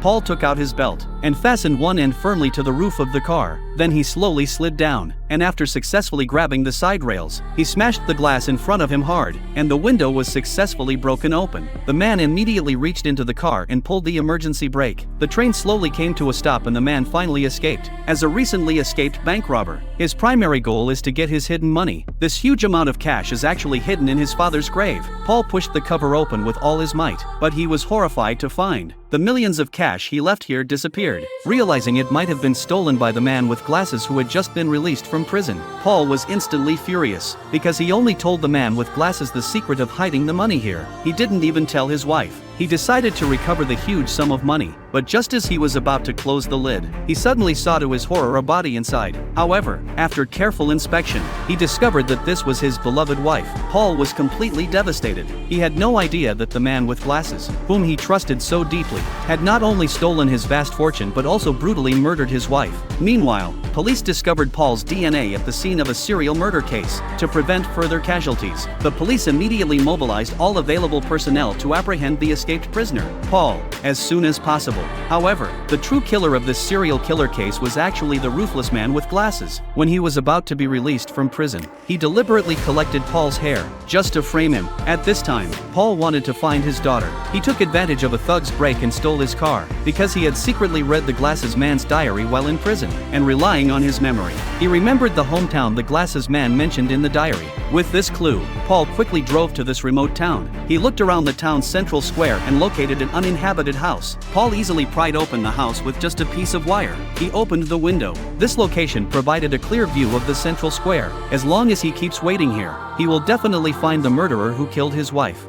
Paul took out his belt and fastened one end firmly to the roof of the car. Then he slowly slid down, and after successfully grabbing the side rails, he smashed the glass in front of him hard, and the window was successfully broken open. The man immediately reached into the car and pulled the emergency brake. The train slowly came to a stop and the man finally escaped. As a recently escaped bank robber, his primary goal is to get his hidden money. This huge amount of cash is actually hidden in his father's grave. Paul pushed the cover open with all his might, but he was horrified to find the millions of cash he left here disappeared. Realizing it might have been stolen by the man with glasses who had just been released from prison, Paul was instantly furious, because he only told the man with glasses the secret of hiding the money here. He didn't even tell his wife. He decided to recover the huge sum of money, but just as he was about to close the lid, he suddenly saw to his horror a body inside. However, after careful inspection, he discovered that this was his beloved wife. Paul was completely devastated. He had no idea that the man with glasses, whom he trusted so deeply, had not only stolen his vast fortune but also brutally murdered his wife. Meanwhile, police discovered Paul's DNA at the scene of a serial murder case. To prevent further casualties, the police immediately mobilized all available personnel to apprehend the escaped prisoner, Paul, as soon as possible. However, the true killer of this serial killer case was actually the ruthless man with glasses. When he was about to be released from prison, he deliberately collected Paul's hair, just to frame him. At this time, Paul wanted to find his daughter. He took advantage of a thug's break and stole his car, because he had secretly read the glasses man's diary while in prison, and relying on his memory, he remembered the hometown the glasses man mentioned in the diary. With this clue, Paul quickly drove to this remote town. He looked around the town's central square and located an uninhabited house. Paul easily pried open the house with just a piece of wire. He opened the window. This location provided a clear view of the central square. As long as he keeps waiting here, he will definitely find the murderer who killed his wife.